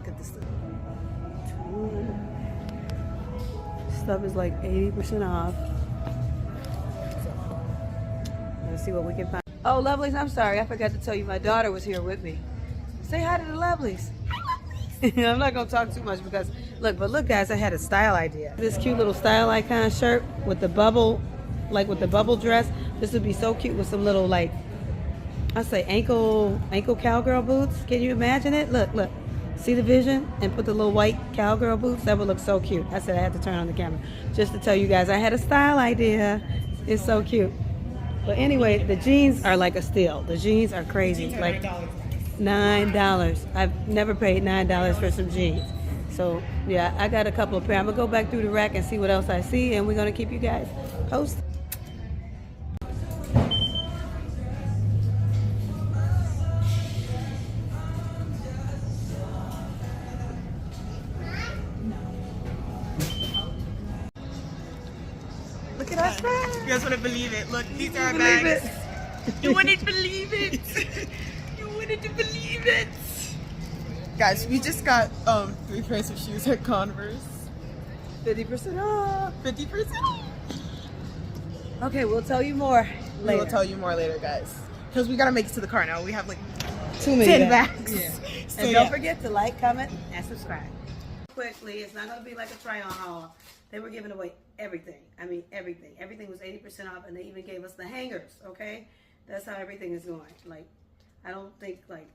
Look at this stuff. Stuff is like 80% off. Let's see what we can find. Oh, Lovelies, I'm sorry. I forgot to tell you my daughter was here with me. Say hi to the Lovelies. I'm not going to talk too much because, look, guys, I had a style idea. This cute little style icon shirt with the bubble, like with the bubble dress. This would be so cute with some little, like, I say ankle cowgirl boots. Can you imagine it? Look. See the vision? And put the little white cowgirl boots. That would look so cute. I said I had to turn on the camera just to tell you guys I had a style idea. It's so cute. But anyway, the jeans are like a steal. The jeans are crazy. Like $9. I've never paid $9 for some jeans. So yeah, I got a couple of pairs. I'm gonna go back through the rack and see what else I see, and we're gonna keep you guys posted. Look at us. You guys wouldn't believe it. Look, these are our bags. You wouldn't believe it. You wouldn't believe it. Guys, we just got 3 pairs of shoes at Converse. 50% off. 50% off. Okay, we'll tell you more later. We'll tell you more later, guys. Because we gotta make it to the car now. We have like too many 10 bags. Yeah. So, and don't forget to like, comment, and subscribe. Quickly, it's not gonna be like a try-on haul. They were giving away everything. I mean, everything. Everything was 80% off, and they even gave us the hangers, okay? That's how everything is going. Like, I don't think, like,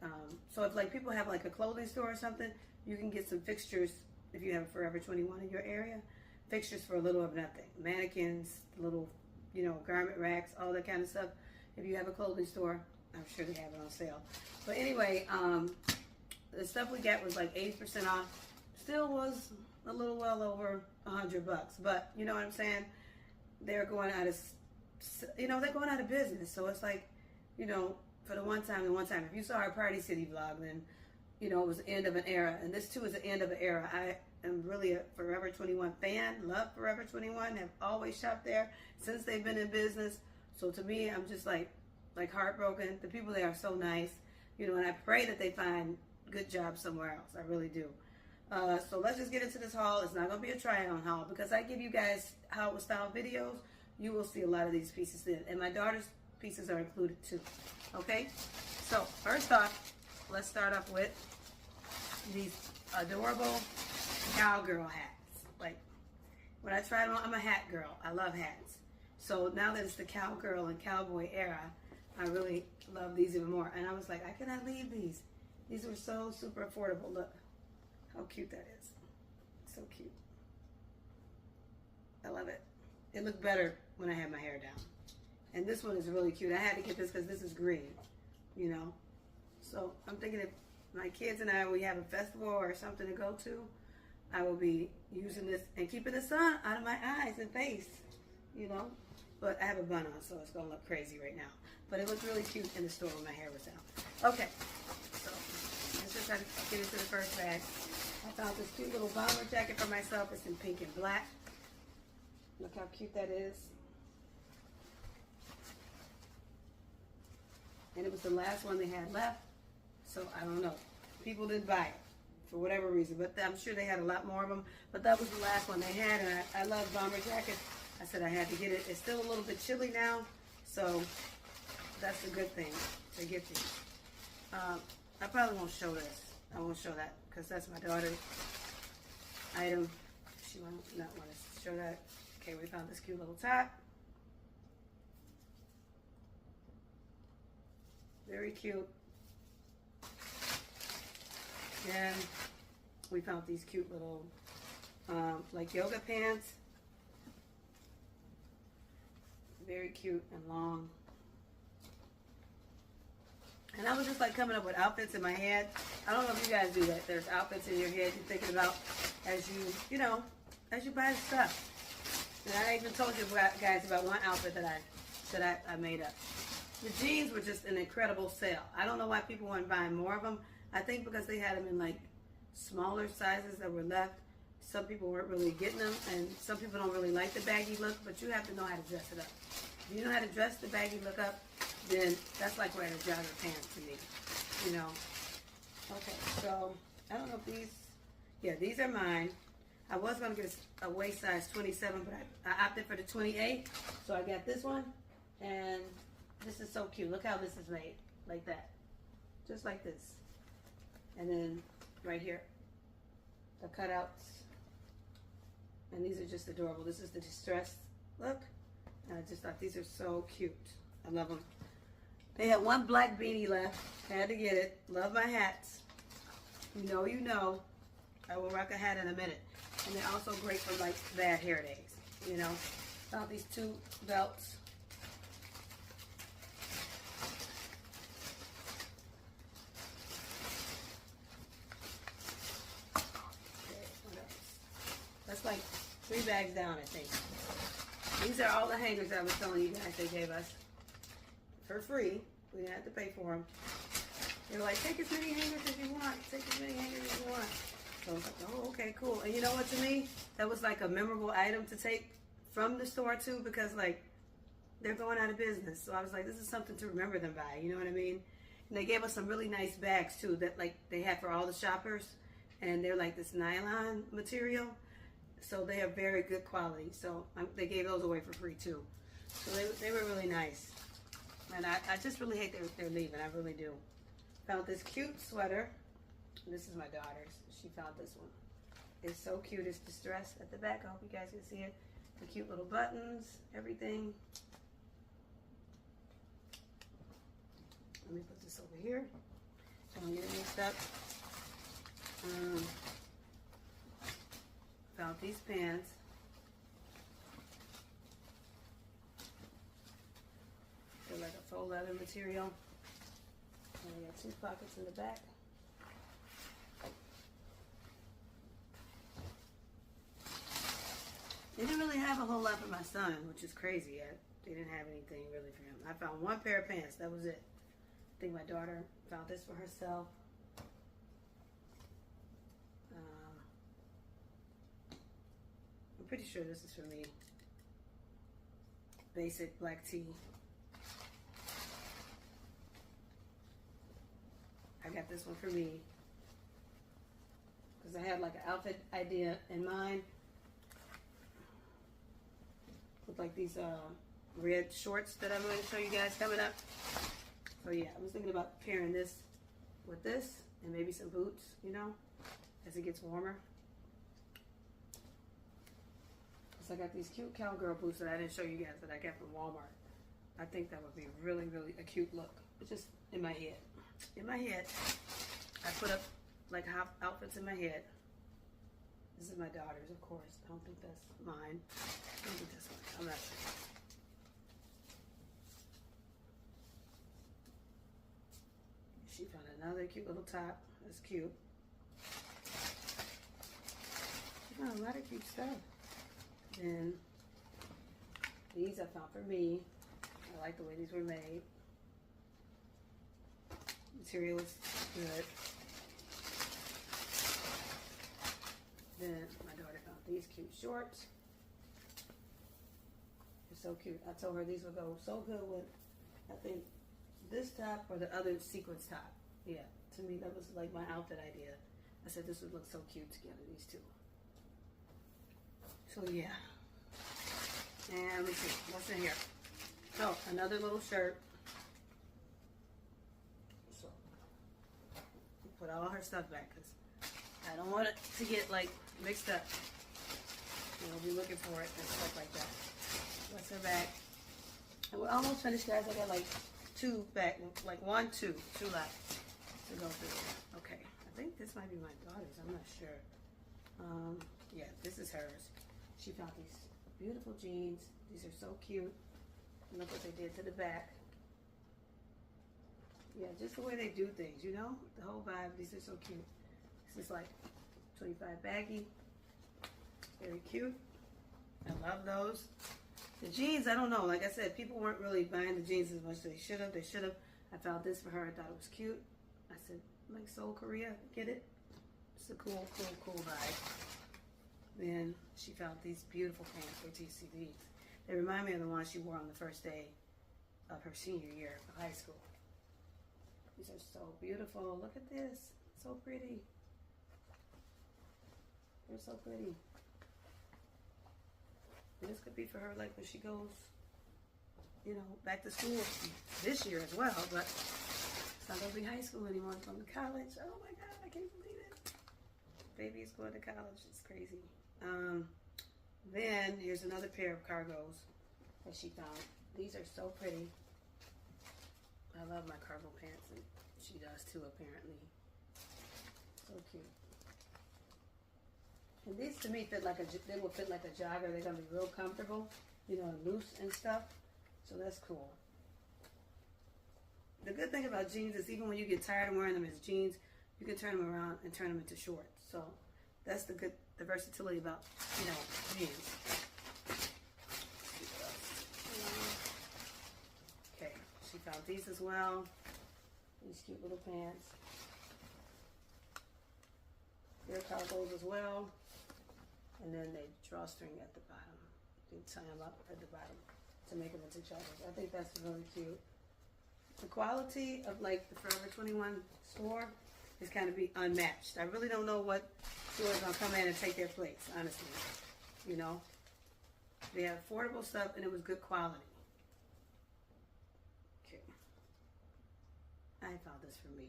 so if, like, people have, like, a clothing store or something, you can get some fixtures, if you have a Forever 21 in your area, fixtures for a little of nothing. Mannequins, little, you know, garment racks, all that kind of stuff. If you have a clothing store, I'm sure they have it on sale. But anyway, the stuff we got was, like, 80% off. Still was a little well over $100, but you know what I'm saying? They're going out of, you know, they're going out of business. So it's like, you know, for the one time. If you saw our Party City vlog, then, you know, it was the end of an era. And this too is the end of an era. I am really a Forever 21 fan, love Forever 21, have always shopped there since they've been in business. So to me, I'm just like heartbroken. The people there are so nice, you know, and I pray that they find good jobs somewhere else. I really do. So let's just get into this haul. It's not going to be a try-on haul because I give you guys how it was styled videos. You will see a lot of these pieces in. And my daughter's pieces are included too. Okay? So first off, let's start off with these adorable cowgirl hats. Like, when I tried them on, I'm a hat girl. I love hats. So now that it's the cowgirl and cowboy era, I really love these even more. And I was like, I cannot leave these. These were so super affordable. Look. How cute that is. So cute. I love it. It looked better when I had my hair down. And this one is really cute. I had to get this because this is green, you know. So I'm thinking if my kids and we have a festival or something to go to, I will be using this and keeping the sun out of my eyes and face, you know. But I have a bun on, so it's going to look crazy right now. But it looked really cute in the store when my hair was down. Okay. So let's just try to get into the first bag. I found this cute little bomber jacket for myself. It's in pink and black. Look how cute that is. And it was the last one they had left. So I don't know. People didn't buy it for whatever reason. But I'm sure they had a lot more of them. But that was the last one they had. And I love bomber jackets. I said I had to get it. It's still a little bit chilly now. So that's a good thing to get these. I probably won't show this. I won't show that because that's my daughter's item. She will not want to show that. Okay, we found this cute little top. Very cute. Then we found these cute little like yoga pants. Very cute and long. And I was just like coming up with outfits in my head. I don't know if you guys do that. There's outfits in your head you're thinking about as you know, as you buy stuff. And I even told you guys about one outfit that I made up. The jeans were just an incredible sale. I don't know why people weren't buying more of them. I think because they had them in like smaller sizes that were left. Some people weren't really getting them, and some people don't really like the baggy look, but you have to know how to dress it up. If you know how to dress the baggy look up, then that's like wearing a jogger pants to me, you know. Okay, so I don't know if these, yeah, these are mine. I was going to get a waist size 27, but I opted for the 28. So I got this one, and this is so cute. Look how this is made, like that. Just like this. And then right here, the cutouts. And these are just adorable. This is the distressed look. And I just thought these are so cute. I love them. They had one black beanie left. Had to get it. Love my hats. You know, you know. I will rock a hat in a minute. And they're also great for like bad hair days. You know. Found these two belts. Okay, what else? That's like 3 bags down, I think. These are all the hangers I was telling you guys they gave us for free. We didn't have to pay for them. They were like, take as many hangers as you want. Take as many hangers as you want. So I was like, oh, okay, cool. And you know what, to me, that was like a memorable item to take from the store too, because like they're going out of business. So I was like, this is something to remember them by. You know what I mean? And they gave us some really nice bags too that like they had for all the shoppers. And they're like this nylon material. So they are very good quality. So they gave those away for free too. So they were really nice. And I just really hate they're leaving. I really do. Found this cute sweater. This is my daughter's. She found this one. It's so cute. It's distressed at the back. I hope you guys can see it. The cute little buttons, everything. Let me put this over here. So I don't get it mixed up. Found these pants. They're like a faux leather material. And they got 2 pockets in the back. They didn't really have a whole lot for my son, which is crazy. They didn't have anything really for him. I found 1 pair of pants. That was it. I think my daughter found this for herself. I'm pretty sure this is for me. Basic black tee. I got this one for me because I had like an outfit idea in mind with like these red shorts that I'm going to show you guys coming up. So yeah, I was thinking about pairing this with this and maybe some boots, you know, as it gets warmer. So I got these cute cowgirl boots that I didn't show you guys that I got from Walmart. I think that would be really, really a cute look. It's just in my head. In my head, I put up like outfits in my head. This is my daughter's, of course. I don't think that's mine. I think this one. I'm not sure. She found another cute little top. That's cute. She found a lot of cute stuff. Then these I found for me. I like the way these were made. Material is good. Then my daughter found these cute shorts. They're so cute. I told her these would go so good with, I think, this top or the other sequence top. Yeah, to me that was like my outfit idea. I said this would look so cute together, these two. So yeah. And let me see, what's in here? Oh, another little shirt. So, put all her stuff back because I don't want it to get like mixed up. And we'll be looking for it and stuff like that. What's her back? And we're almost finished, guys. I got like 2 back, like 1, 2 left to go through. Okay, I think this might be my daughter's. I'm not sure. Yeah, this is hers. She found these beautiful jeans. These are so cute. And look what they did to the back. Yeah, just the way they do things, you know? The whole vibe. These are so cute. This is like 25 baggy. Very cute. I love those. The jeans, I don't know. Like I said, people weren't really buying the jeans as much as they should have. They should have. I found this for her. I thought it was cute. I said, like Seoul, Korea. Get it? It's a cool vibe. Then she found these beautiful pants. Wait till you see these. They remind me of the ones she wore on the first day of her senior year of high school. These are so beautiful. Look at this. So pretty. They're so pretty. And this could be for her, like when she goes, you know, back to school this year as well. But it's not gonna be high school anymore. It's going to college. Oh my God, I can't believe it. Baby's going to college. It's crazy. Then here's another pair of cargos that she found. These are so pretty. I love my cargo pants, and she does too, apparently. So cute. And these to me fit like they will fit like a jogger. They're gonna be real comfortable, you know, and loose and stuff. So that's cool. The good thing about jeans is even when you get tired of wearing them as jeans, you can turn them around and turn them into shorts. So that's the versatility about, you know, jeans. Okay, she found these as well. These cute little pants. They're cargos as well. And then they drawstring at the bottom. You tie them up at the bottom to make them into joggers. I think that's really cute. The quality of like the Forever 21 store is kind of be unmatched. I really don't know what store is gonna come in and take their place, honestly. You know, they have affordable stuff and it was good quality. Okay, I found this for me.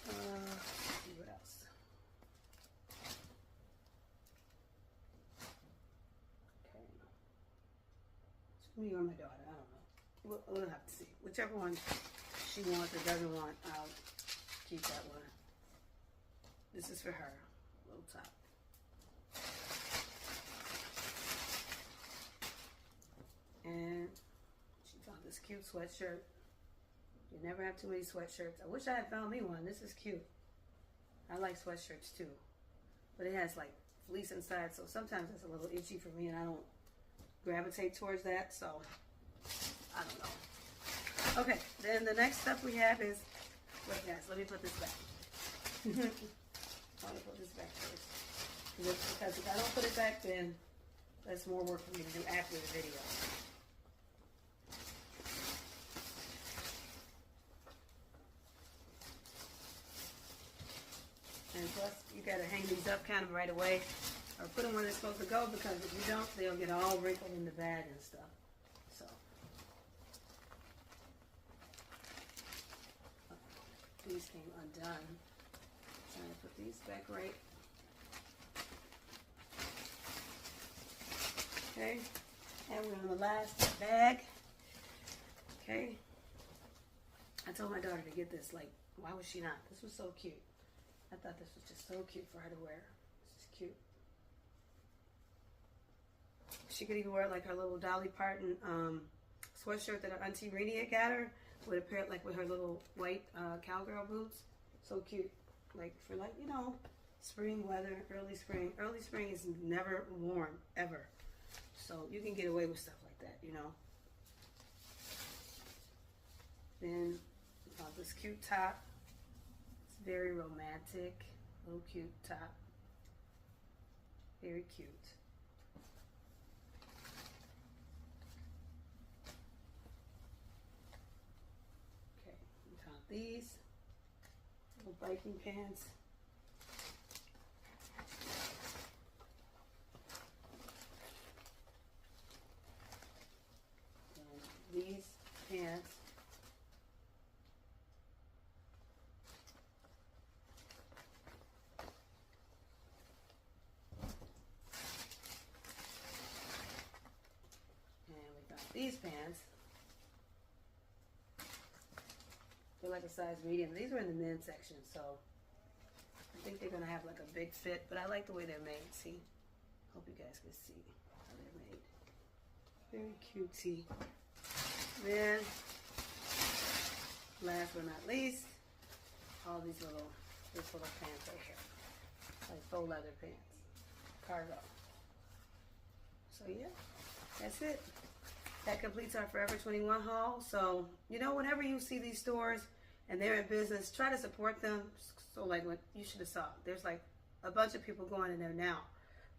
Let's see what else. Okay. It's me or my daughter, I don't know. We'll have to see. Whichever one she wants or doesn't want, I'll keep that one. This is for her, little top. And she found this cute sweatshirt. You never have too many sweatshirts. I wish I had found me one. This is cute. I like sweatshirts too. But it has like fleece inside, so sometimes it's a little itchy for me and I don't gravitate towards that, so I don't know. Okay, then the next stuff we have is, wait guys, let me put this back. I want to put this back first. Because if I don't put it back, then that's more work for me to do after the video. And plus, you gotta hang these up kind of right away, or put them where they're supposed to go, because if you don't, they'll get all wrinkled in the bag and stuff. So, these came undone. So I'm gonna put these back right. Okay, and we're on the last bag. Okay, I told my daughter to get this. Like, why was she not? This was so cute. I thought this was just so cute for her to wear. This is cute. She could even wear like her little Dolly Parton sweatshirt that her Auntie Rini had got her, with a pair like with her little white cowgirl boots. So cute. Like for like, you know, spring weather, early spring. Early spring is never warm, ever. So you can get away with stuff like that, you know. Then we found this cute top. Very romantic, little cute top. Very cute. Okay, we found these little biking pants. And these pants. These pants, they're like a size medium. These were in the men's section, so I think they're gonna have like a big fit, but I like the way they're made. See, hope you guys can see how they're made. Very cutesy. Then, last but not least, all these little pants right here, like faux leather pants, cargo. So yeah, that's it. That completes our Forever 21 haul. So, you know, whenever you see these stores and they're in business, try to support them. So, like, what you should have saw, there's like a bunch of people going in there now.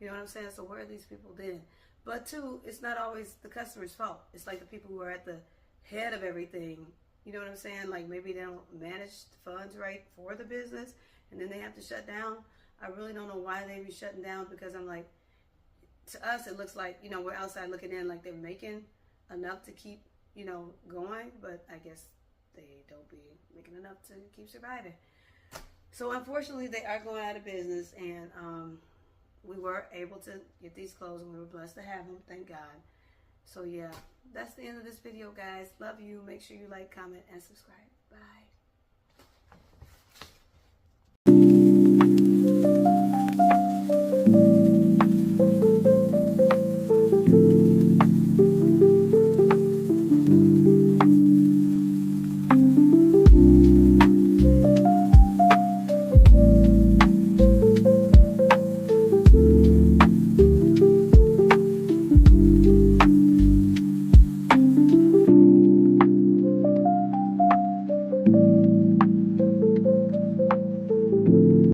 You know what I'm saying? So, where are these people then? But, two, it's not always the customer's fault. It's like the people who are at the head of everything, You know what I'm saying? Like maybe they don't manage the funds right for the business, and then they have to shut down. I really don't know why they be shutting down, because I'm like, to us it looks like, you know, we're outside looking in like they're making enough to keep, you know, going, but I guess they don't be making enough to keep surviving. So unfortunately they are going out of business, and we were able to get these clothes, and we were blessed to have them, thank God. So yeah, that's the end of this video, guys. Love you. Make sure you like, comment, and subscribe. Bye.